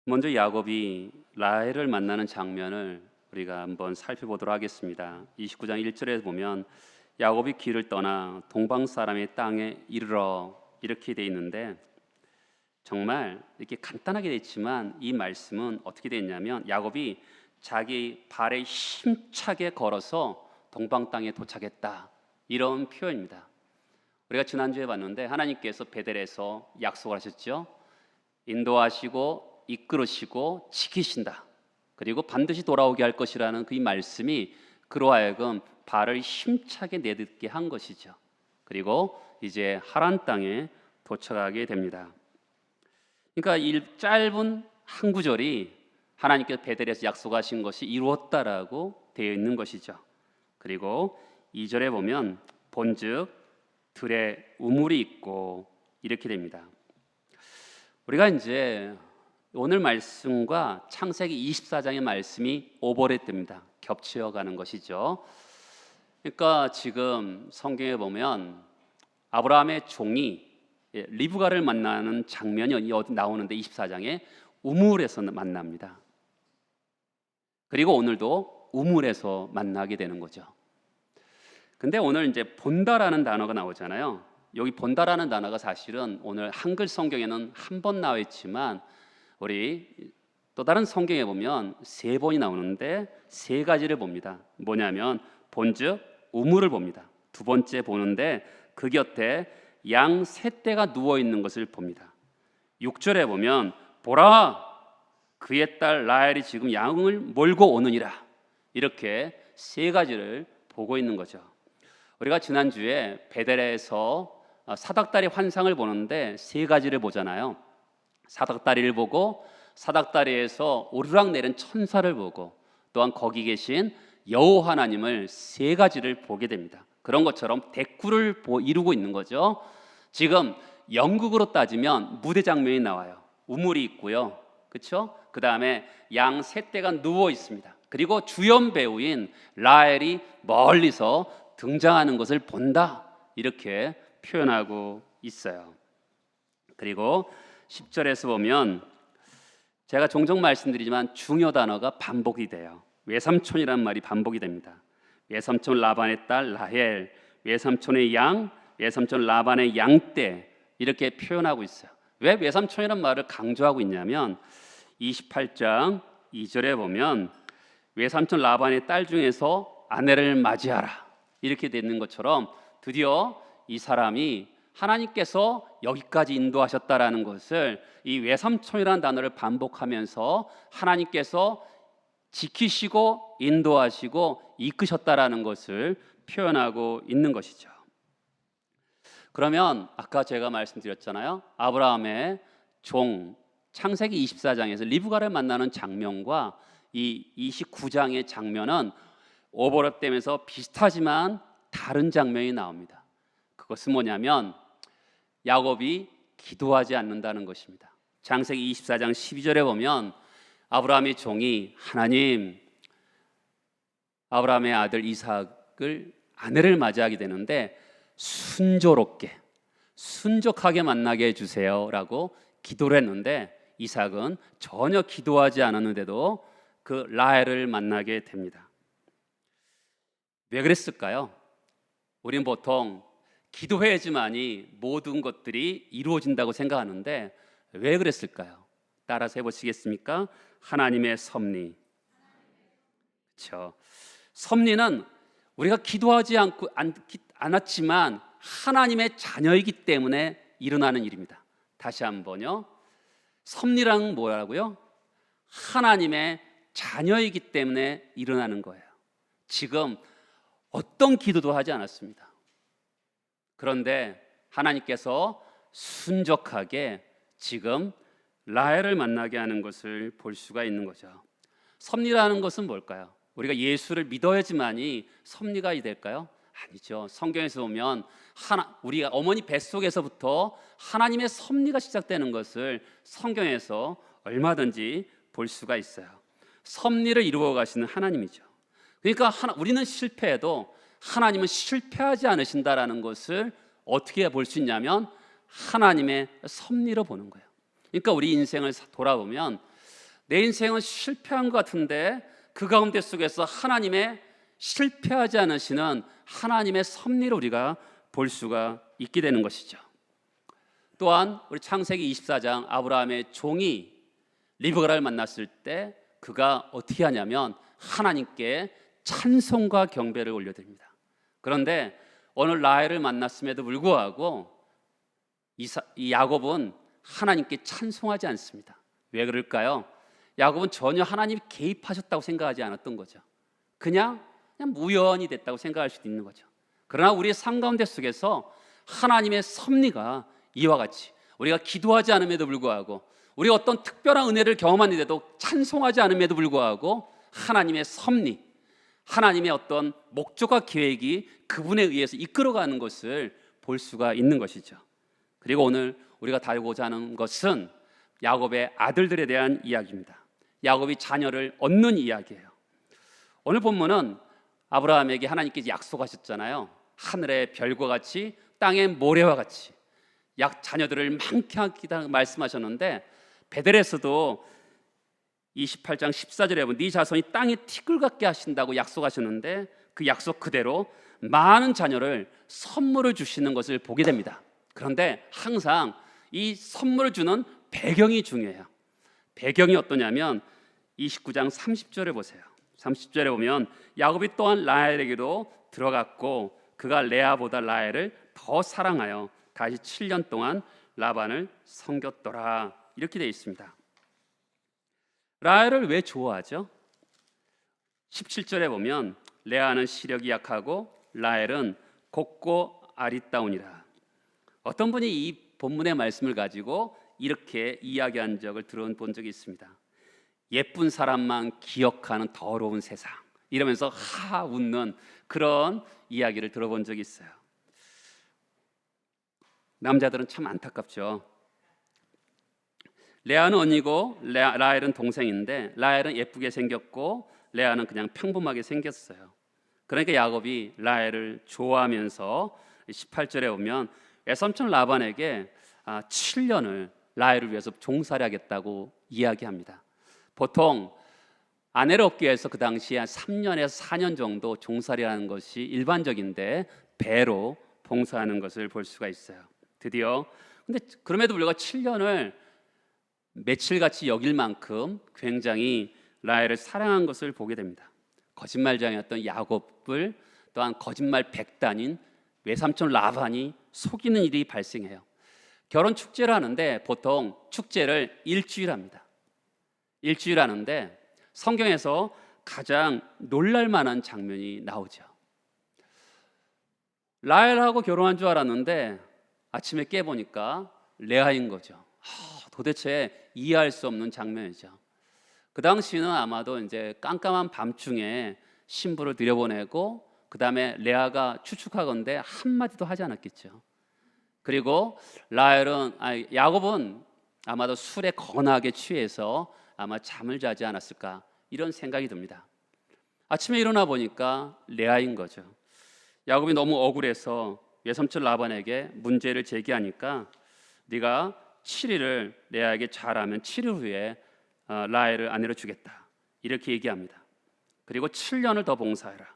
먼저 야곱이 라헬을 만나는 장면을 우리가 한번 살펴보도록 하겠습니다. 29장 1절에 보면 야곱이 길을 떠나 동방 사람의 땅에 이르러 이렇게 돼 있는데, 정말 이렇게 간단하게 돼 있지만 이 말씀은 어떻게 돼 있냐면 야곱이 자기 발에 힘차게 걸어서 동방 땅에 도착했다, 이런 표현입니다. 우리가 지난주에 봤는데 하나님께서 베델에서 약속을 하셨죠. 인도하시고 이끌으시고 지키신다, 그리고 반드시 돌아오게 할 것이라는 그 말씀이 그로 하여금 발을 힘차게 내딛게 한 것이죠. 그리고 이제 하란 땅에 도착하게 됩니다. 그러니까 이 짧은 한 구절이 하나님께서 베델에서 약속하신 것이 이루었다라고 되어 있는 것이죠. 그리고 2절에 보면 본즉 들에 우물이 있고 이렇게 됩니다. 우리가 이제 오늘 말씀과 창세기 24장의 말씀이 오버랩됩니다. 겹쳐가는 것이죠. 그러니까 지금 성경에 보면 아브라함의 종이 리브가를 만나는 장면이 나오는데 24장에 우물에서 만납니다. 그리고 오늘도 우물에서 만나게 되는 거죠. 근데 오늘 이제 본다라는 단어가 나오잖아요. 여기 본다라는 단어가 사실은 오늘 한글 성경에는 한 번 나와 있지만 우리 또 다른 성경에 보면 3번이 나오는데 3가지를 봅니다. 뭐냐면 본즉 우물을 봅니다. 두 번째 보는데 그 곁에 양 3떼가 누워 있는 것을 봅니다. 6절에 보면 보라, 그의 딸 라헬이 지금 양을 몰고 오느니라, 이렇게 3가지를 보고 있는 거죠. 우리가 지난주에 베델에서 사닥다리 환상을 보는데 3가지를 보잖아요. 사닥다리를 보고 사닥다리에서 오르락 내린 천사를 보고 또한 거기 계신 여호와 하나님을 3가지를 보게 됩니다. 그런 것처럼 대꾸를 이루고 있는 거죠. 지금 영국으로 따지면 무대 장면이 나와요. 우물이 있고요, 그렇죠? 그 다음에 양 3떼가 누워 있습니다. 그리고 주연 배우인 라헬이 멀리서 등장하는 것을 본다, 이렇게 표현하고 있어요. 그리고 10절에서 보면 제가 종종 말씀드리지만 중요 단어가 반복이 돼요. 외삼촌이란 말이 반복이 됩니다. 외삼촌 라반의 딸 라헬, 외삼촌의 양, 외삼촌 라반의 양떼, 이렇게 표현하고 있어요. 왜 외삼촌이라는 말을 강조하고 있냐면 28장 2절에 보면 외삼촌 라반의 딸 중에서 아내를 맞이하라, 이렇게 되는 것처럼 드디어 이 사람이 하나님께서 여기까지 인도하셨다라는 것을 이 외삼촌이라는 단어를 반복하면서 하나님께서 지키시고 인도하시고 이끄셨다라는 것을 표현하고 있는 것이죠. 그러면 아까 제가 말씀드렸잖아요. 아브라함의 종 창세기 24장에서 리브가를 만나는 장면과 이 29장의 장면은 오버랩되면서 비슷하지만 다른 장면이 나옵니다. 그것은 뭐냐면 야곱이 기도하지 않는다는 것입니다. 창세기 24장 12절에 보면 아브라함의 종이 하나님, 아브라함의 아들 이삭을 아내를 맞이하게 되는데 순족하게 만나게 해주세요 라고 기도를 했는데 이삭은 전혀 기도하지 않았는데도 그 라헬을 만나게 됩니다. 왜 그랬을까요? 우리는 보통 기도해야지만이 모든 것들이 이루어진다고 생각하는데 왜 그랬을까요? 따라서 해보시겠습니까? 하나님의 섭리. 그렇죠. 섭리는 우리가 기도하지 않았지만 하나님의 자녀이기 때문에 일어나는 일입니다. 다시 한번요. 섭리란 뭐라고요? 하나님의 자녀이기 때문에 일어나는 거예요. 지금 어떤 기도도 하지 않았습니다. 그런데 하나님께서 순적하게 지금 라헬을 만나게 하는 것을 볼 수가 있는 거죠. 섭리라는 것은 뭘까요? 우리가 예수를 믿어야지만이 섭리가 될까요? 아니죠. 성경에서 보면 우리가 어머니 뱃속에서부터 하나님의 섭리가 시작되는 것을 성경에서 얼마든지 볼 수가 있어요. 섭리를 이루어 가시는 하나님이죠. 그러니까 우리는 실패해도 하나님은 실패하지 않으신다라는 것을 어떻게 볼 수 있냐면 하나님의 섭리로 보는 거예요. 그러니까 우리 인생을 돌아보면 내 인생은 실패한 것 같은데 그 가운데 속에서 하나님의 실패하지 않으시는 하나님의 섭리를 우리가 볼 수가 있게 되는 것이죠. 또한 우리 창세기 24장 아브라함의 종이 리브가를 만났을 때 그가 어떻게 하냐면 하나님께 찬송과 경배를 올려드립니다. 그런데 오늘 라헬을 만났음에도 불구하고 이 야곱은 하나님께 찬송하지 않습니다. 왜 그럴까요? 야곱은 전혀 하나님이 개입하셨다고 생각하지 않았던 거죠. 그냥 우연이 됐다고 생각할 수도 있는 거죠. 그러나 우리의 삶 가운데 속에서 하나님의 섭리가 이와 같이 우리가 기도하지 않음에도 불구하고 우리가 어떤 특별한 은혜를 경험하는데도 찬송하지 않음에도 불구하고 하나님의 섭리, 하나님의 어떤 목적과 계획이 그분에 의해서 이끌어가는 것을 볼 수가 있는 것이죠. 그리고 오늘 우리가 다루고자 하는 것은 야곱의 아들들에 대한 이야기입니다. 야곱이 자녀를 얻는 이야기예요. 오늘 본문은 아브라함에게 하나님께서 약속하셨잖아요. 하늘의 별과 같이 땅의 모래와 같이 자녀들을 많게 하겠다고 말씀하셨는데 베델에서도 28장 14절에 보면 네 자손이 땅에 티끌 같게 하신다고 약속하셨는데 그 약속 그대로 많은 자녀를 선물을 주시는 것을 보게 됩니다. 그런데 항상 이 선물을 주는 배경이 중요해요. 배경이 어떠냐면 29장 30절에 보세요. 30절에 보면 야곱이 또한 라헬에게로 들어갔고 그가 레아보다 라헬을 더 사랑하여 다시 7년 동안 라반을 섬겼더라. 이렇게 되어 있습니다. 라헬을 왜 좋아하죠? 17절에 보면 레아는 시력이 약하고 라헬은 곱고 아리따우니라. 어떤 분이 이 본문의 말씀을 가지고 이렇게 이야기한 적을 들어본 적이 있습니다. 예쁜 사람만 기억하는 더러운 세상, 이러면서 하 웃는 그런 이야기를 들어본 적이 있어요. 남자들은 참 안타깝죠. 레아는 언니고 라헬은 동생인데 라헬은 예쁘게 생겼고 레아는 그냥 평범하게 생겼어요. 그러니까 야곱이 라헬을 좋아하면서 18절에 보면 외삼촌 라반에게 7년을 라헬을 위해서 종살이 하겠다고 이야기합니다. 보통 아내를 얻기 위해서 그 당시에 3년에서 4년 정도 종살이라는 것이 일반적인데 배로 봉사하는 것을 볼 수가 있어요. 드디어 근데 그럼에도 불구하고 7년을 며칠같이 여길 만큼 굉장히 라헬을 사랑한 것을 보게 됩니다. 거짓말장이었던 야곱을 또한 거짓말 백단인 외삼촌 라반이 속이는 일이 발생해요. 결혼 축제를 하는데 보통 축제를 일주일 합니다. 일주일 하는데 성경에서 가장 놀랄 만한 장면이 나오죠. 라헬하고 결혼한 줄 알았는데 아침에 깨보니까 레아인 거죠. 도대체 이해할 수 없는 장면이죠. 그 당시는 아마도 이제 깜깜한 밤중에 신부를 들여보내고 그 다음에 레아가 추측하건대 한마디도 하지 않았겠죠. 그리고 야곱은 아마도 술에 거나하게 취해서 아마 잠을 자지 않았을까 이런 생각이 듭니다. 아침에 일어나 보니까 레아인 거죠. 야곱이 너무 억울해서 외삼촌 라반에게 문제를 제기하니까 네가 7일을 레아에게 잘하면 7일 후에 라헬을 아내로 주겠다 이렇게 얘기합니다. 그리고 7년을 더 봉사해라.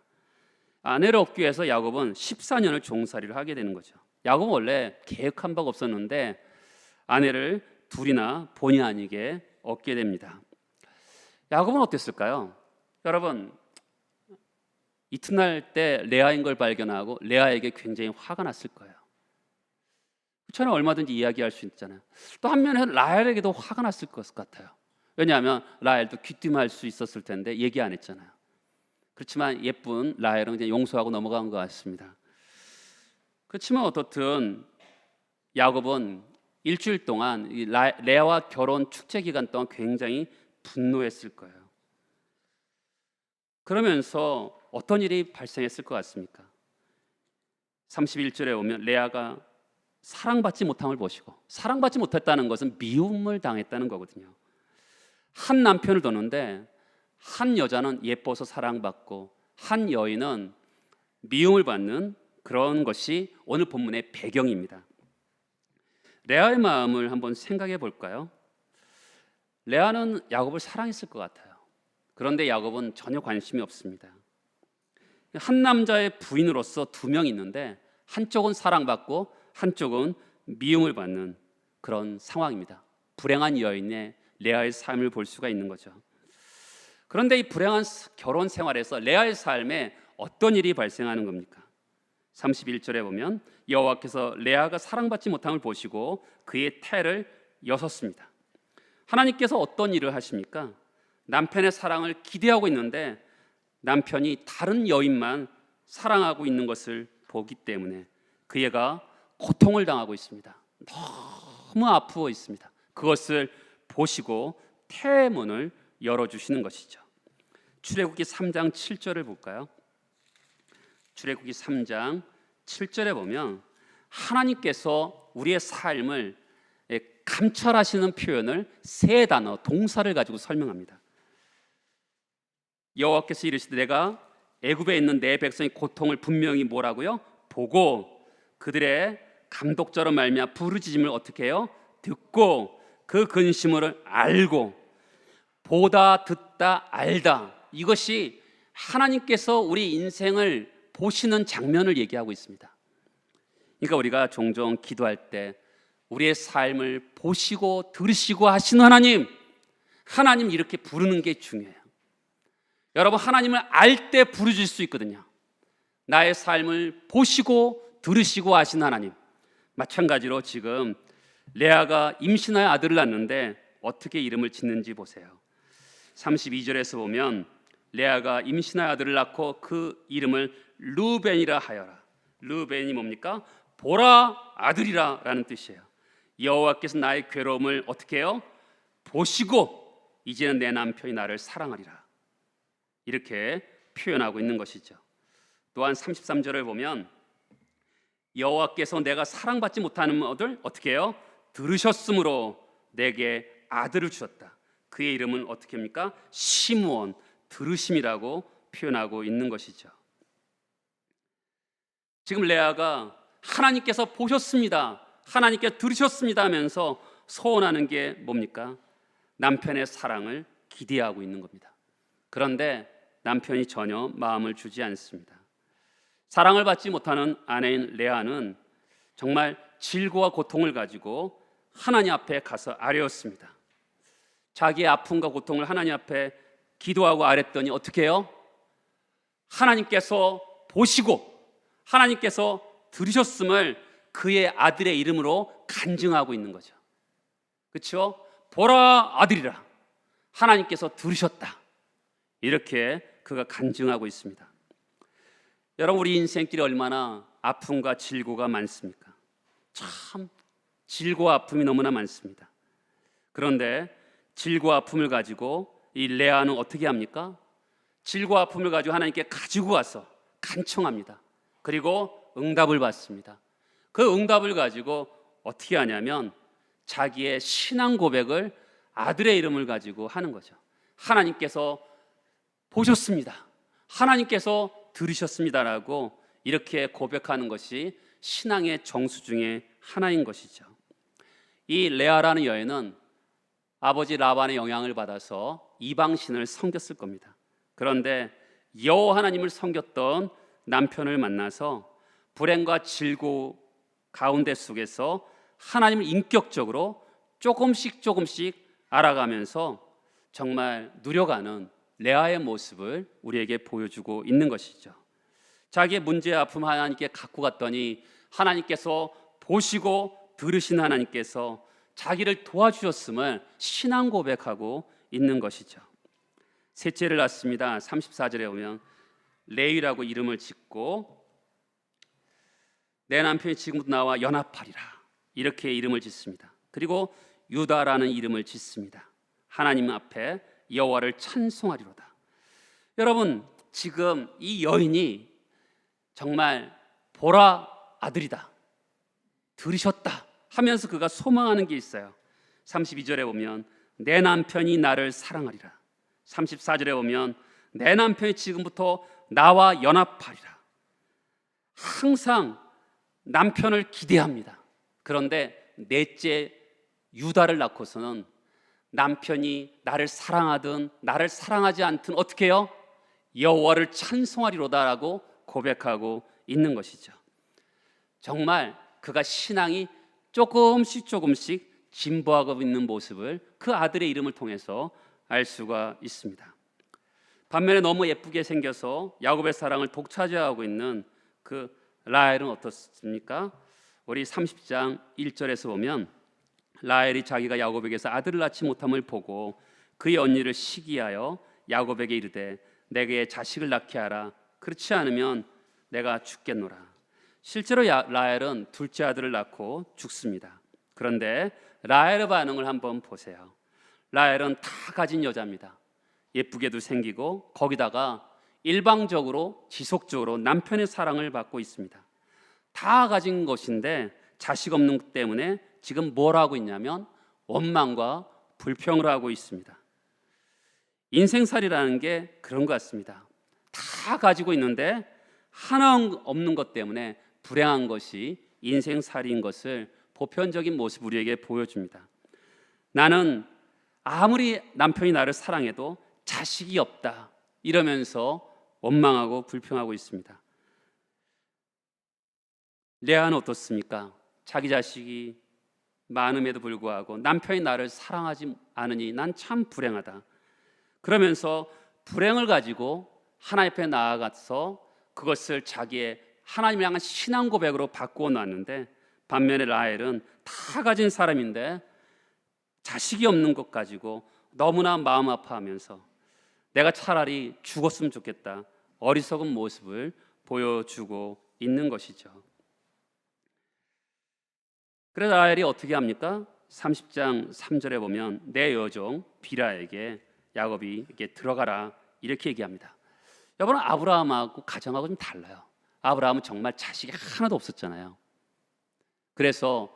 아내를 얻기 위해서 야곱은 14년을 종살이를 하게 되는 거죠. 야곱은 원래 계획한 바가 없었는데 아내를 둘이나 본의 아니게 얻게 됩니다. 야곱은 어땠을까요? 여러분, 이튿날 때 레아인 걸 발견하고 레아에게 굉장히 화가 났을 거예요. 저는 얼마든지 이야기할 수 있잖아요. 또 한면에 라헬에게도 화가 났을 것 같아요. 왜냐하면 라헬도 귀띔할 수 있었을 텐데 얘기 안 했잖아요. 그렇지만 예쁜 라헬은 그냥 용서하고 넘어간 것 같습니다. 그렇지만 어떻든 야곱은 일주일 동안 레아와 결혼 축제 기간 동안 굉장히 분노했을 거예요. 그러면서 어떤 일이 발생했을 것 같습니까? 31절에 오면 레아가 사랑받지 못함을 보시고, 사랑받지 못했다는 것은 미움을 당했다는 거거든요. 한 남편을 뒀는데 한 여자는 예뻐서 사랑받고 한 여인은 미움을 받는 그런 것이 오늘 본문의 배경입니다. 레아의 마음을 한번 생각해 볼까요? 레아는 야곱을 사랑했을 것 같아요. 그런데 야곱은 전혀 관심이 없습니다. 한 남자의 부인으로서 두 명 있는데 한쪽은 사랑받고 한쪽은 미움을 받는 그런 상황입니다. 불행한 여인의 레아의 삶을 볼 수가 있는 거죠. 그런데 이 불행한 결혼 생활에서 레아의 삶에 어떤 일이 발생하는 겁니까? 31절에 보면 여호와께서 레아가 사랑받지 못함을 보시고 그의 태를 여섰습니다. 하나님께서 어떤 일을 하십니까? 남편의 사랑을 기대하고 있는데 남편이 다른 여인만 사랑하고 있는 것을 보기 때문에 그 애가 고통을 당하고 있습니다. 너무 아프고 있습니다. 그것을 보시고 태의 문을 열어주시는 것이죠. 출애굽기 3장 7절을 볼까요? 출애굽기 3장 7절에 보면 하나님께서 우리의 삶을 감찰하시는 표현을 세 단어, 동사를 가지고 설명합니다. 여호와께서 이르시되 내가 애굽에 있는 내 백성의 고통을 분명히 뭐라고요? 보고 그들의 감독자로 말미암아 부르짖음을 어떻게 해요? 듣고 그 근심을 알고 보다 듣다 알다, 이것이 하나님께서 우리 인생을 보시는 장면을 얘기하고 있습니다. 그러니까 우리가 종종 기도할 때 우리의 삶을 보시고 들으시고 하시는 하나님 이렇게 부르는 게 중요해요. 여러분, 하나님을 알 때 부르실 수 있거든요. 나의 삶을 보시고 들으시고 하시는 하나님. 마찬가지로 지금 레아가 임신하여 아들을 낳는데 어떻게 이름을 짓는지 보세요. 32절에서 보면 레아가 임신하여 아들을 낳고 그 이름을 르우벤이라 하여라. 르우벤이 뭡니까? 보라 아들이라 라는 뜻이에요. 여호와께서 나의 괴로움을 어떻게 해요? 보시고 이제는 내 남편이 나를 사랑하리라, 이렇게 표현하고 있는 것이죠. 또한 33절을 보면 여호와께서 내가 사랑받지 못하는 것을 어떻게 해요? 들으셨으므로 내게 아들을 주셨다. 그의 이름은 어떻게 합니까? 시므온, 들으심이라고 표현하고 있는 것이죠. 지금 레아가 하나님께서 보셨습니다, 하나님께서 들으셨습니다 하면서 소원하는 게 뭡니까? 남편의 사랑을 기대하고 있는 겁니다. 그런데 남편이 전혀 마음을 주지 않습니다. 사랑을 받지 못하는 아내인 레아는 정말 질고와 고통을 가지고 하나님 앞에 가서 아뢰었습니다. 자기의 아픔과 고통을 하나님 앞에 기도하고 아뢰었더니 어떻게 해요? 하나님께서 보시고 하나님께서 들으셨음을 그의 아들의 이름으로 간증하고 있는 거죠. 그렇죠? 보라 아들이라, 하나님께서 들으셨다, 이렇게 그가 간증하고 있습니다. 여러분, 우리 인생길이 얼마나 아픔과 질고가 많습니까? 참 질고와 아픔이 너무나 많습니다. 그런데 질고와 아픔을 가지고 이 레아는 어떻게 합니까? 질고와 아픔을 가지고 하나님께 가지고 와서 간청합니다. 그리고 응답을 받습니다. 그 응답을 가지고 어떻게 하냐면 자기의 신앙 고백을 아들의 이름을 가지고 하는 거죠. 하나님께서 보셨습니다, 하나님께서 들으셨습니다라고 이렇게 고백하는 것이 신앙의 정수 중에 하나인 것이죠. 이 레아라는 여인은 아버지 라반의 영향을 받아서 이방신을 섬겼을 겁니다. 그런데 여호와 하나님을 섬겼던 남편을 만나서 불행과 질고 가운데 속에서 하나님을 인격적으로 조금씩 알아가면서 정말 누려가는 레아의 모습을 우리에게 보여주고 있는 것이죠. 자기의 문제와 아픔 하나님께 갖고 갔더니 하나님께서 보시고 들으신 하나님께서 자기를 도와주셨음을 신앙 고백하고 있는 것이죠. 셋째를 낳습니다. 34절에 보면 레위라고 이름을 짓고 내 남편이 지금부터 나와 연합하리라, 이렇게 이름을 짓습니다. 그리고 유다라는 이름을 짓습니다. 하나님 앞에 여호와를 찬송하리로다. 여러분, 지금 이 여인이 정말 보라 아들이다, 들으셨다 하면서 그가 소망하는 게 있어요. 32절에 보면 내 남편이 나를 사랑하리라. 34절에 보면 내 남편이 지금부터 나와 연합하리라. 항상 남편을 기대합니다. 그런데 넷째 유다를 낳고서는 남편이 나를 사랑하든 나를 사랑하지 않든 어떻게 해요? 여호와를 찬송하리로다라고 고백하고 있는 것이죠. 정말 그가 신앙이 조금씩 진보하고 있는 모습을 그 아들의 이름을 통해서 알 수가 있습니다. 반면에 너무 예쁘게 생겨서 야곱의 사랑을 독차지하고 있는 그 라헬은 어떻습니까? 우리 30장 1절에서 보면 라헬이 자기가 야곱에게서 아들을 낳지 못함을 보고 그의 언니를 시기하여 야곱에게 이르되 내게 자식을 낳게 하라. 그렇지 않으면 내가 죽겠노라. 실제로 라헬은 둘째 아들을 낳고 죽습니다. 그런데 라헬의 반응을 한번 보세요. 라헬은 다 가진 여자입니다. 예쁘게도 생기고 거기다가 일방적으로 지속적으로 남편의 사랑을 받고 있습니다. 다 가진 것인데 자식 없는 것 때문에 지금 뭘 하고 있냐면 원망과 불평을 하고 있습니다. 인생살이라는 게 그런 것 같습니다. 다 가지고 있는데 하나 없는 것 때문에 불행한 것이 인생살이인 것을 보편적인 모습 우리에게 보여줍니다. 나는 아무리 남편이 나를 사랑해도 자식이 없다 이러면서 원망하고 불평하고 있습니다. 레아는 어떻습니까? 자기 자식이 많음에도 불구하고 남편이 나를 사랑하지 않으니 난 참 불행하다. 그러면서 불행을 가지고 하나님 앞에 나아가서 그것을 자기의 하나님을 향한 신앙 고백으로 바꾸어 놨는데 반면에 라헬은 다 가진 사람인데 자식이 없는 것 가지고 너무나 마음 아파하면서 내가 차라리 죽었으면 좋겠다 어리석은 모습을 보여주고 있는 것이죠. 그래서 라헬이 어떻게 합니까? 30장 3절에 보면 내 여종 비라에게 야곱이 이렇게 들어가라 이렇게 얘기합니다. 여러분 아브라함하고 가정하고 좀 달라요. 아브라함은 정말 자식이 하나도 없었잖아요. 그래서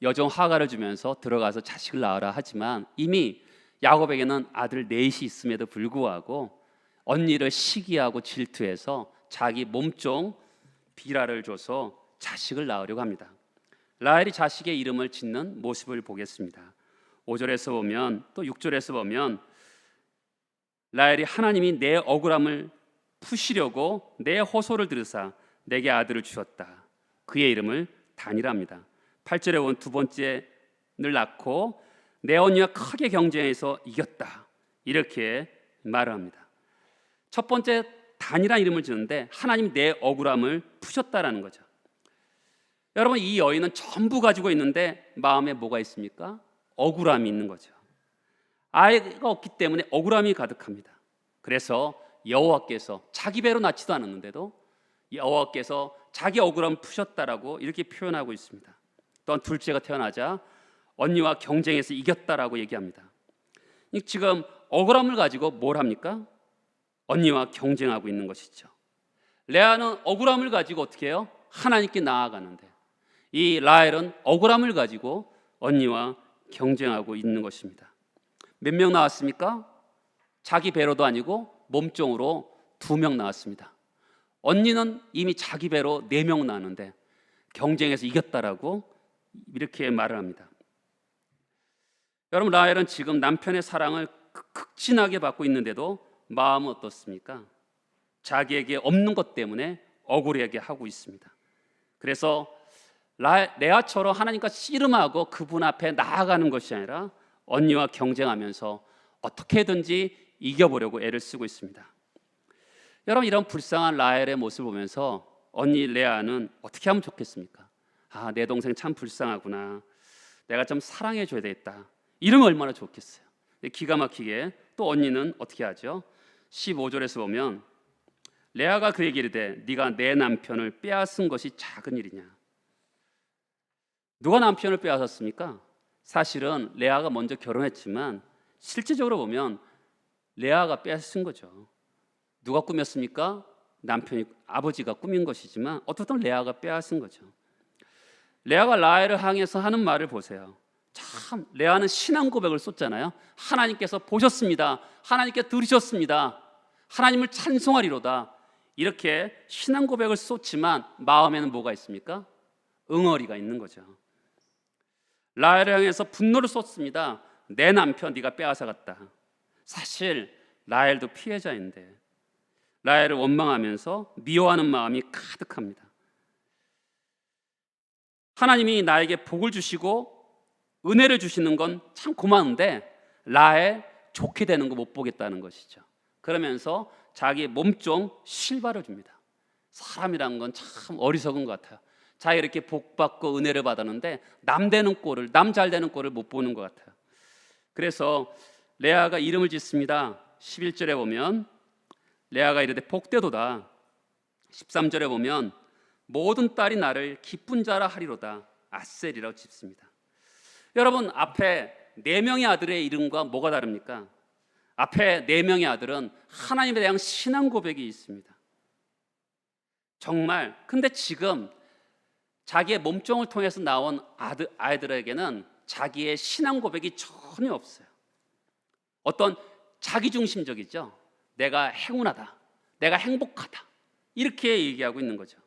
여종 하가를 주면서 들어가서 자식을 낳으라 하지만 이미 야곱에게는 아들 넷이 있음에도 불구하고 언니를 시기하고 질투해서 자기 몸종 비라를 줘서 자식을 낳으려고 합니다. 라헬이 자식의 이름을 짓는 모습을 보겠습니다. 5절에서 보면 또 6절에서 보면 라헬이 하나님이 내 억울함을 푸시려고 내 호소를 들으사 내게 아들을 주셨다. 그의 이름을 단이라 합니다. 8절에 보면 두 번째를 낳고 내 언니와 크게 경쟁해서 이겼다. 이렇게 말을 합니다. 첫 번째 단이라는 이름을 지는데 하나님이 내 억울함을 푸셨다라는 거죠. 여러분 이 여인은 전부 가지고 있는데 마음에 뭐가 있습니까? 억울함이 있는 거죠. 아이가 없기 때문에 억울함이 가득합니다. 그래서 여호와께서 자기 배로 낳지도 않았는데도 여호와께서 자기 억울함을 푸셨다라고 이렇게 표현하고 있습니다. 또한 둘째가 태어나자 언니와 경쟁해서 이겼다라고 얘기합니다. 지금 억울함을 가지고 뭘 합니까? 언니와 경쟁하고 있는 것이죠. 레아는 억울함을 가지고 어떻게 해요? 하나님께 나아가는데 이 라헬은 억울함을 가지고 언니와 경쟁하고 있는 것입니다. 몇 명 나왔습니까? 자기 배로도 아니고 몸종으로 2명 나왔습니다. 언니는 이미 자기 배로 4명 나왔는데 경쟁에서 이겼다라고 이렇게 말을 합니다. 여러분 라헬은 지금 남편의 사랑을 극진하게 받고 있는데도 마음은 어떻습니까? 자기에게 없는 것 때문에 억울하게 하고 있습니다. 그래서 레아처럼 하나님과 씨름하고 그분 앞에 나아가는 것이 아니라 언니와 경쟁하면서 어떻게든지 이겨보려고 애를 쓰고 있습니다. 여러분 이런 불쌍한 라헬의 모습을 보면서 언니 레아는 어떻게 하면 좋겠습니까? 아, 내 동생 참 불쌍하구나. 내가 좀 사랑해줘야 되겠다. 이러면 얼마나 좋겠어요. 기가 막히게 또 언니는 어떻게 하죠? 15절에서 보면 레아가 그에게 이르되 네가 내 남편을 빼앗은 것이 작은 일이냐. 누가 남편을 빼앗았습니까? 사실은 레아가 먼저 결혼했지만 실제적으로 보면 레아가 빼앗은 거죠. 누가 꾸몄습니까? 남편이 아버지가 꾸민 것이지만 어떻든 레아가 빼앗은 거죠. 레아가 라헬을 향해서 하는 말을 보세요. 참 레아는 신앙 고백을 쏟잖아요. 하나님께서 보셨습니다. 하나님께 들으셨습니다. 하나님을 찬송하리로다. 이렇게 신앙 고백을 쏟지만 마음에는 뭐가 있습니까? 응어리가 있는 거죠. 라헬을 향해서 분노를 쏟습니다. 내 남편 네가 빼앗아갔다. 사실 라헬도 피해자인데 라헬을 원망하면서 미워하는 마음이 가득합니다. 하나님이 나에게 복을 주시고 은혜를 주시는 건 참 고마운데 라헬 좋게 되는 거 못 보겠다는 것이죠. 그러면서 자기 몸종 실바를 줍니다. 사람이란 건 참 어리석은 것 같아요. 자기가 이렇게 복받고 은혜를 받았는데 남 되는 꼴을, 남 잘 되는 꼴을 못 보는 것 같아요. 그래서 레아가 이름을 짓습니다. 11절에 보면 레아가 이르되 복되도다. 13절에 보면 모든 딸이 나를 기쁜 자라 하리로다. 아셀이라고 짓습니다. 여러분, 앞에 4명의 아들의 이름과 뭐가 다릅니까? 앞에 4명의 아들은 하나님에 대한 신앙 고백이 있습니다. 정말. 근데 지금 자기의 몸종을 통해서 나온 아이들에게는 자기의 신앙 고백이 전혀 없어요. 어떤 자기중심적이죠. 내가 행운하다, 내가 행복하다, 이렇게 얘기하고 있는 거죠.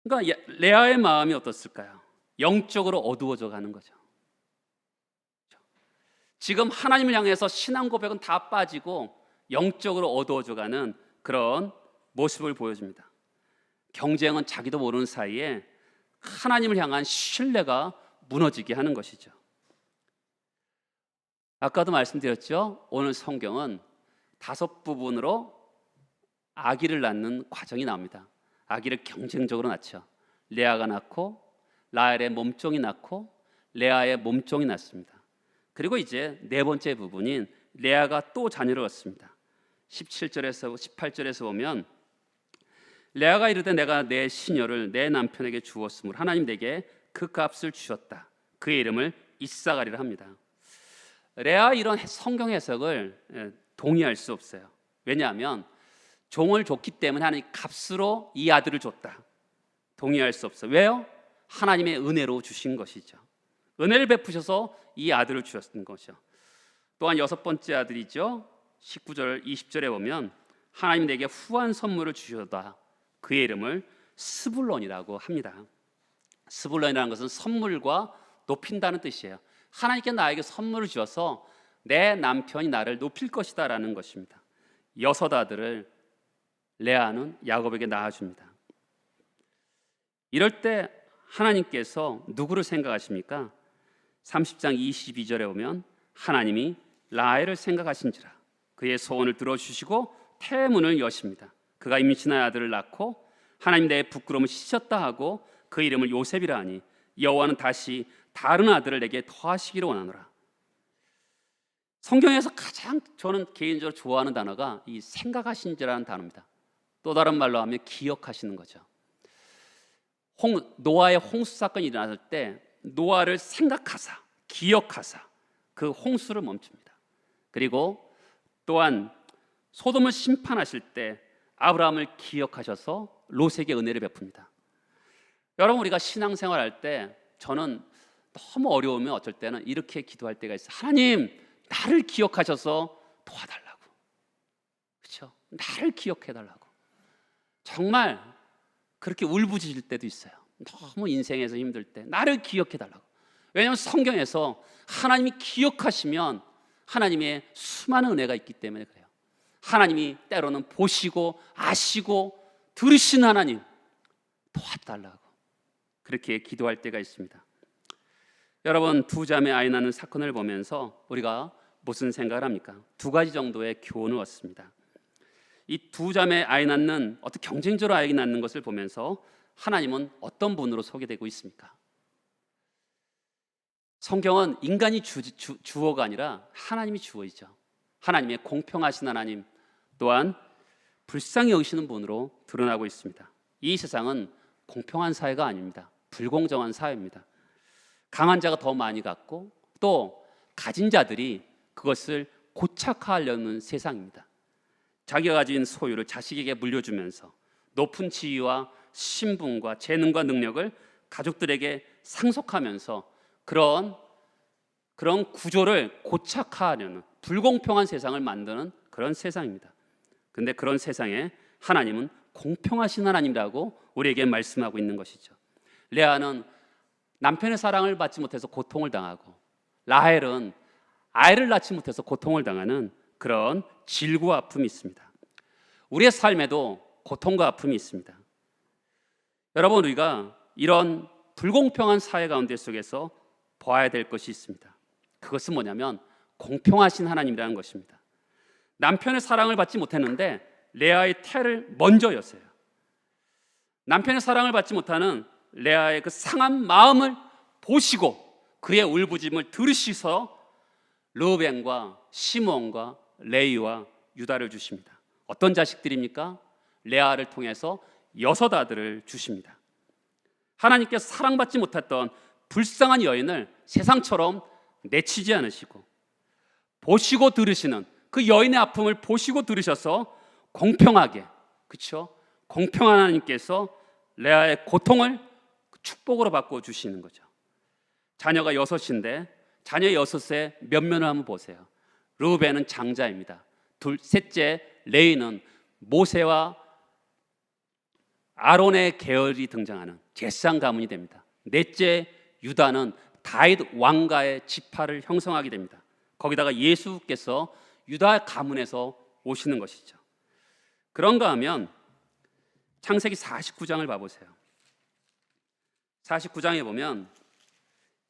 그러니까 레아의 마음이 어떻을까요? 영적으로 어두워져 가는 거죠. 지금 하나님을 향해서 신앙 고백은 다 빠지고 영적으로 어두워져 가는 그런 모습을 보여줍니다. 경쟁은 자기도 모르는 사이에 하나님을 향한 신뢰가 무너지게 하는 것이죠. 아까도 말씀드렸죠. 오늘 성경은 5 부분으로 아기를 낳는 과정이 나옵니다. 아기를 경쟁적으로 낳죠. 레아가 낳고 라헬의 몸종이 낳고 레아의 몸종이 낳습니다. 그리고 이제 4번째 부분인 레아가 또 자녀를 얻습니다. 17절에서 18절에서 보면 레아가 이르되 내가 내 시녀를 내 남편에게 주었으므로 하나님 내게 그 값을 주셨다. 그의 이름을 이사가리라 합니다. 레아 이런 성경 해석을 동의할 수 없어요. 왜냐하면 종을 줬기 때문에 하나님 값으로 이 아들을 줬다. 동의할 수 없어요. 왜요? 하나님의 은혜로 주신 것이죠. 은혜를 베푸셔서 이 아들을 주셨던 것이죠. 또한 6번째 아들이죠. 19절 20절에 보면 하나님 내게 후한 선물을 주셨다. 그의 이름을 스불론이라고 합니다. 스불론이라는 것은 선물과 높인다는 뜻이에요. 하나님께 나에게 선물을 주어서 내 남편이 나를 높일 것이다 라는 것입니다. 6 아들을 레아는 야곱에게 낳아줍니다. 이럴 때 하나님께서 누구를 생각하십니까? 30장 22절에 보면 하나님이 라헬을 생각하신지라 그의 소원을 들어주시고 태문을 여십니다. 그가 임신하여 아들을 낳고 하나님 내 부끄러움을 씻었다 하고 그 이름을 요셉이라 하니 여호와는 다시 다른 아들을 내게 더하시기를 원하노라. 성경에서 가장 저는 개인적으로 좋아하는 단어가 이 생각하신지라는 단어입니다. 또 다른 말로 하면 기억하시는 거죠. 노아의 홍수 사건이 일어났을 때 노아를 생각하사 기억하사 그 홍수를 멈춥니다. 그리고 또한 소돔을 심판하실 때 아브라함을 기억하셔서 롯에게 은혜를 베풉니다. 여러분, 우리가 신앙생활할 때 저는 너무 어려우면 어쩔 때는 이렇게 기도할 때가 있어요. 하나님, 나를 기억하셔서 도와달라고. 그렇죠? 나를 기억해달라고. 정말 그렇게 울부짖을 때도 있어요. 너무 인생에서 힘들 때 나를 기억해달라고. 왜냐하면 성경에서 하나님이 기억하시면 하나님의 수많은 은혜가 있기 때문에 그래요. 하나님이 때로는 보시고 아시고 들으신 하나님 도와달라고 그렇게 기도할 때가 있습니다. 여러분, 2 자매 아이 낳는 사건을 보면서 우리가 무슨 생각을 합니까? 2가지 정도의 교훈을 얻습니다. 이 2 자매 아이 낳는 어떤 경쟁적으로 아이 낳는 것을 보면서 하나님은 어떤 분으로 소개되고 있습니까? 성경은 인간이 주어가 아니라 하나님이 주어이죠. 하나님의 공평하신 하나님 또한 불쌍히 여기시는 분으로 드러나고 있습니다. 이 세상은 공평한 사회가 아닙니다. 불공정한 사회입니다. 강한 자가 더 많이 갖고 또 가진 자들이 그것을 고착화하려는 세상입니다. 자기가 가진 소유를 자식에게 물려주면서 높은 지위와 신분과 재능과 능력을 가족들에게 상속하면서 그런 구조를 고착화하려는 불공평한 세상을 만드는 그런 세상입니다. 그런데 그런 세상에 하나님은 공평하신 하나님이라고 우리에게 말씀하고 있는 것이죠. 레아는 남편의 사랑을 받지 못해서 고통을 당하고, 라헬은 아이를 낳지 못해서 고통을 당하는 그런 질고와 아픔이 있습니다. 우리의 삶에도 고통과 아픔이 있습니다. 여러분, 우리가 이런 불공평한 사회 가운데 속에서 봐야 될 것이 있습니다. 그것은 뭐냐면 공평하신 하나님이라는 것입니다. 남편의 사랑을 받지 못했는데 레아의 태를 먼저 여세요. 남편의 사랑을 받지 못하는 레아의 그 상한 마음을 보시고 그의 울부짖음을 들으시서 르우벤과 시므온과 레위와 유다를 주십니다. 어떤 자식들입니까? 레아를 통해서 6 아들을 주십니다. 하나님께서 사랑받지 못했던 불쌍한 여인을 세상처럼 내치지 않으시고 보시고 들으시는 그 여인의 아픔을 보시고 들으셔서 공평하게, 그렇죠? 공평한 하나님께서 레아의 고통을 축복으로 바꿔 주시는 거죠. 자녀가 6인데 자녀 6의 면면을 한번 보세요. 르우벤은 장자입니다. 셋째 레위는 모세와 아론의 계열이 등장하는 제사장 가문이 됩니다. 넷째 유다는 다윗 왕가의 지파를 형성하게 됩니다. 거기다가 예수께서 유다 가문에서 오시는 것이죠. 그런가 하면 창세기 49장을 봐보세요. 49장에 보면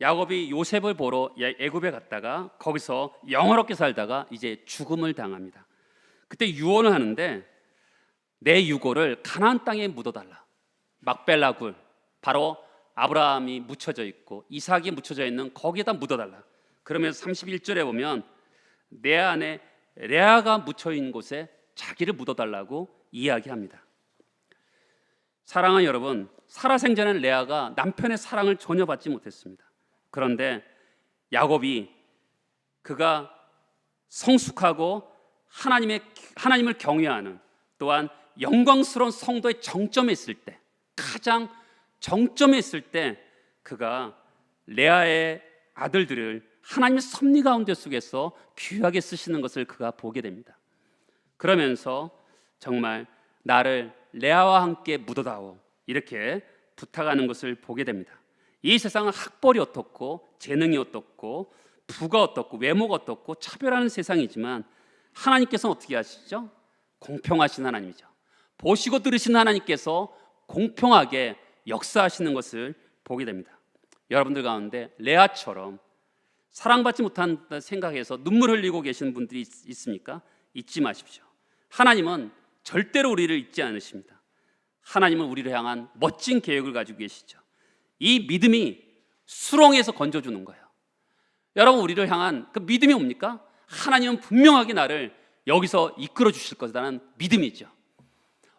야곱이 요셉을 보러 애굽에 갔다가 거기서 영화롭게 살다가 이제 죽음을 당합니다. 그때 유언을 하는데 내 유골을 가나안 땅에 묻어달라. 막벨라 굴, 바로 아브라함이 묻혀져 있고 이삭이 묻혀져 있는 거기에다 묻어달라. 그러면서 31절에 보면 내 안에 레아가 묻혀있는 곳에 자기를 묻어달라고 이야기합니다. 사랑하는 여러분, 살아생전에는 레아가 남편의 사랑을 전혀 받지 못했습니다. 그런데 야곱이 그가 성숙하고 하나님을 경외하는, 또한 영광스러운 성도의 정점에 있을 때, 가장 정점에 있을 때 그가 레아의 아들들을 하나님의 섭리 가운데 속에서 귀하게 쓰시는 것을 그가 보게 됩니다. 그러면서 정말 나를 레아와 함께 묻어다오 이렇게 부탁하는 것을 보게 됩니다. 이 세상은 학벌이 어떻고 재능이 어떻고 부가 어떻고 외모가 어떻고 차별하는 세상이지만 하나님께서는 어떻게 하시죠? 공평하신 하나님이죠. 보시고 들으시는 하나님께서 공평하게 역사하시는 것을 보게 됩니다. 여러분들 가운데 레아처럼 사랑받지 못한다 생각해서 눈물 흘리고 계시는 분들이 있습니까? 잊지 마십시오. 하나님은 절대로 우리를 잊지 않으십니다. 하나님은 우리를 향한 멋진 계획을 가지고 계시죠. 이 믿음이 수렁에서 건져주는 거예요. 여러분, 우리를 향한 그 믿음이 뭡니까? 하나님은 분명하게 나를 여기서 이끌어 주실 것이라는 믿음이죠.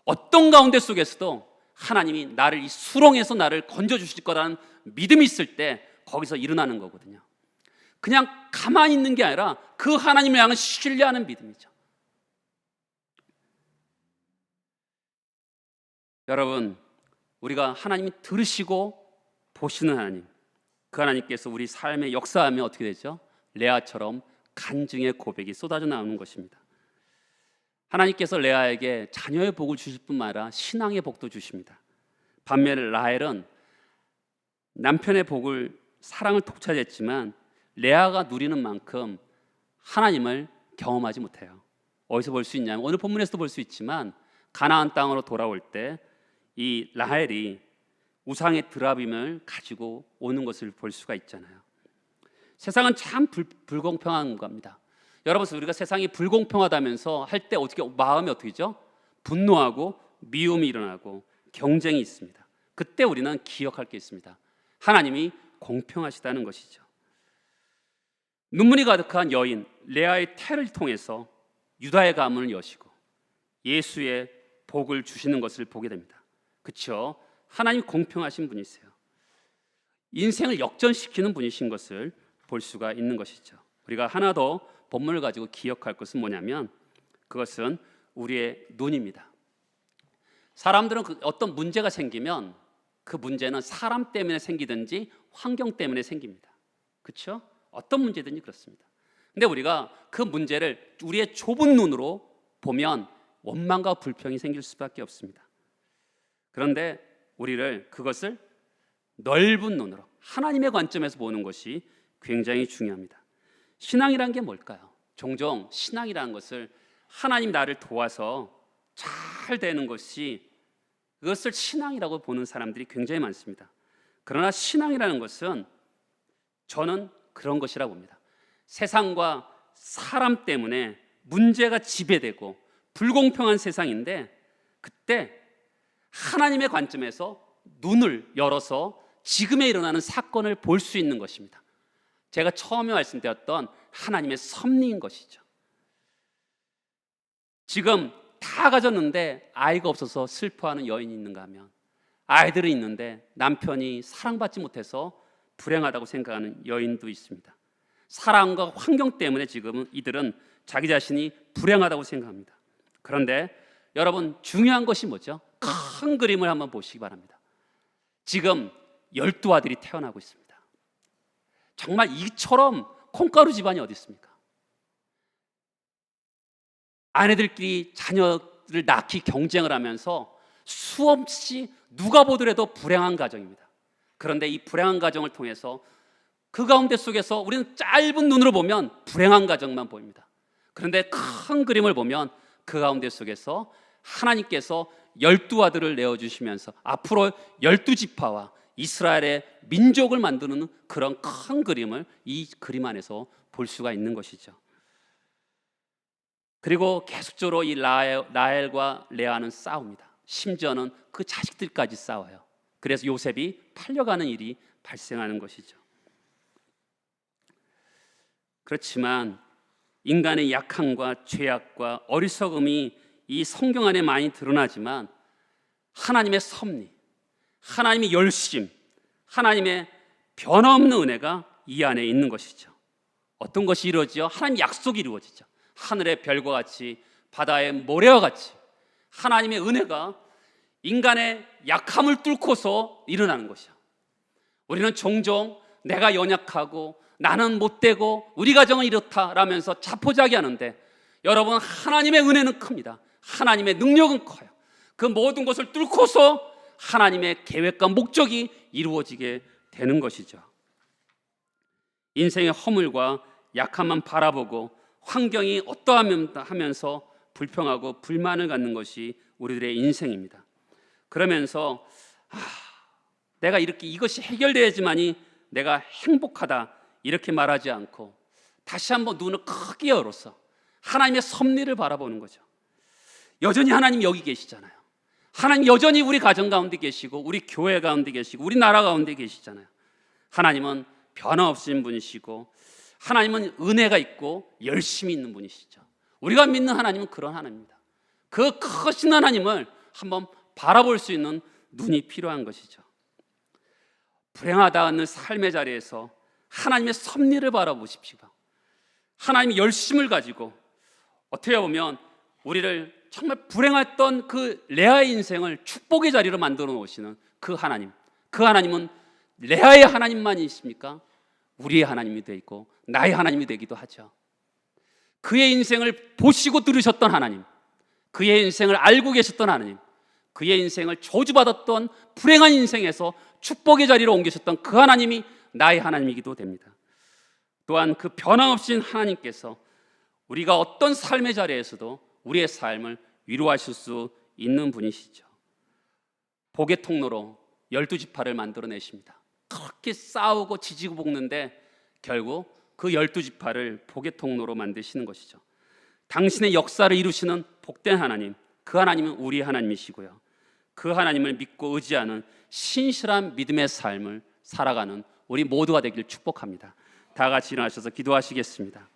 어떤 가운데 속에서도 하나님이 나를 이 수렁에서 나를 건져 주실 거라는 믿음이 있을 때 거기서 일어나는 거거든요. 그냥 가만히 있는 게 아니라 그 하나님을 향한 신뢰하는 믿음이죠. 여러분, 우리가 하나님이 들으시고 보시는 하나님, 그 하나님께서 우리 삶에 역사하면 어떻게 되죠? 레아처럼 간증의 고백이 쏟아져 나오는 것입니다. 하나님께서 레아에게 자녀의 복을 주실 뿐만 아니라 신앙의 복도 주십니다. 반면에 라헬은 남편의 복을, 사랑을 독차지했지만 레아가 누리는 만큼 하나님을 경험하지 못해요. 어디서 볼 수 있냐면 오늘 본문에서도 볼 수 있지만 가나안 땅으로 돌아올 때 이 라헬이 우상의 드라빔을 가지고 오는 것을 볼 수가 있잖아요. 세상은 참 불공평한 겁니다. 여러분, 우리가 세상이 불공평하다면서 할 때 어떻게 마음이 어떻게죠? 분노하고 미움이 일어나고 경쟁이 있습니다. 그때 우리는 기억할 게 있습니다. 하나님이 공평하시다는 것이죠. 눈물이 가득한 여인 레아의 태를 통해서 유다의 가문을 여시고 예수의 복을 주시는 것을 보게 됩니다. 그렇죠? 하나님 공평하신 분이세요. 인생을 역전시키는 분이신 것을 볼 수가 있는 것이죠. 우리가 하나 더 본문을 가지고 기억할 것은 뭐냐면 그것은 우리의 눈입니다. 사람들은 어떤 문제가 생기면 그 문제는 사람 때문에 생기든지 환경 때문에 생깁니다. 그렇죠? 어떤 문제든지 그렇습니다. 근데 우리가 그 문제를 우리의 좁은 눈으로 보면 원망과 불평이 생길 수밖에 없습니다. 그런데 우리를 그것을 넓은 눈으로, 하나님의 관점에서 보는 것이 굉장히 중요합니다. 신앙이란 게 뭘까요? 종종 신앙이라는 것을 하나님 나를 도와서 잘 되는 것이, 그것을 신앙이라고 보는 사람들이 굉장히 많습니다. 그러나 신앙이라는 것은 저는 그런 것이라고 봅니다. 세상과 사람 때문에 문제가 지배되고 불공평한 세상인데, 그때 하나님의 관점에서 눈을 열어서 지금에 일어나는 사건을 볼 수 있는 것입니다. 제가 처음에 말씀드렸던 하나님의 섭리인 것이죠. 지금 다 가졌는데 아이가 없어서 슬퍼하는 여인이 있는가 하면, 아이들은 있는데 남편이 사랑받지 못해서 불행하다고 생각하는 여인도 있습니다. 사랑과 환경 때문에 지금 이들은 자기 자신이 불행하다고 생각합니다. 그런데 여러분, 중요한 것이 뭐죠? 큰 그림을 한번 보시기 바랍니다. 지금 12아들이 태어나고 있습니다. 정말 이처럼 콩가루 집안이 어디 있습니까? 아내들끼리 자녀를 낳기 경쟁을 하면서 수없이 누가 보더라도 불행한 가정입니다. 그런데 이 불행한 가정을 통해서 그 가운데 속에서 우리는 짧은 눈으로 보면 불행한 가정만 보입니다. 그런데 큰 그림을 보면 그 가운데 속에서 하나님께서 12아들을 내어주시면서 앞으로 12지파와 이스라엘의 민족을 만드는 그런 큰 그림을 이 그림 안에서 볼 수가 있는 것이죠. 그리고 계속적으로 이 라헬과 레아는 싸웁니다. 심지어는 그 자식들까지 싸워요. 그래서 요셉이 팔려가는 일이 발생하는 것이죠. 그렇지만 인간의 약함과 죄악과 어리석음이 이 성경 안에 많이 드러나지만, 하나님의 섭리, 하나님의 열심, 하나님의 변함없는 은혜가 이 안에 있는 것이죠. 어떤 것이 이루어지죠? 하나님 약속이 이루어지죠. 하늘의 별과 같이, 바다의 모래와 같이 하나님의 은혜가 인간의 약함을 뚫고서 일어나는 것이죠. 우리는 종종 내가 연약하고 나는 못되고 우리 가정은 이렇다라면서 자포자기하는데, 여러분, 하나님의 은혜는 큽니다. 하나님의 능력은 커요. 그 모든 것을 뚫고서 하나님의 계획과 목적이 이루어지게 되는 것이죠. 인생의 허물과 약함만 바라보고 환경이 어떠하면서 불평하고 불만을 갖는 것이 우리들의 인생입니다. 그러면서 내가 이렇게 이것이 해결돼야지만이 내가 행복하다 이렇게 말하지 않고 다시 한번 눈을 크게 열어서 하나님의 섭리를 바라보는 거죠. 여전히 하나님 여기 계시잖아요. 하나님 여전히 우리 가정 가운데 계시고 우리 교회 가운데 계시고 우리 나라 가운데 계시잖아요. 하나님은 변함없으신 분이시고 하나님은 은혜가 있고 열심히 있는 분이시죠. 우리가 믿는 하나님은 그런 하나님입니다. 그 크신 하나님을 한번 바라볼 수 있는 눈이 필요한 것이죠. 불행하다는 삶의 자리에서 하나님의 섭리를 바라보십시오. 하나님의 열심을 가지고 어떻게 보면 우리를 정말 불행했던 그 레아의 인생을 축복의 자리로 만들어 놓으시는 그 하나님, 그 하나님은 레아의 하나님만이십니까? 우리의 하나님이 되어 있고 나의 하나님이 되기도 하죠. 그의 인생을 보시고 들으셨던 하나님, 그의 인생을 알고 계셨던 하나님, 그의 인생을 저주받았던 불행한 인생에서 축복의 자리로 옮기셨던 그 하나님이 나의 하나님이기도 됩니다. 또한 그 변함없인 하나님께서 우리가 어떤 삶의 자리에서도 우리의 삶을 위로하실 수 있는 분이시죠. 복의 통로로 12지파를 만들어내십니다. 그렇게 싸우고 지지고 볶는데 결국 그 12지파를 복의 통로로 만드시는 것이죠. 당신의 역사를 이루시는 복된 하나님, 그 하나님은 우리 하나님이시고요. 그 하나님을 믿고 의지하는 신실한 믿음의 삶을 살아가는 우리 모두가 되길 축복합니다. 다 같이 일어나셔서 기도하시겠습니다.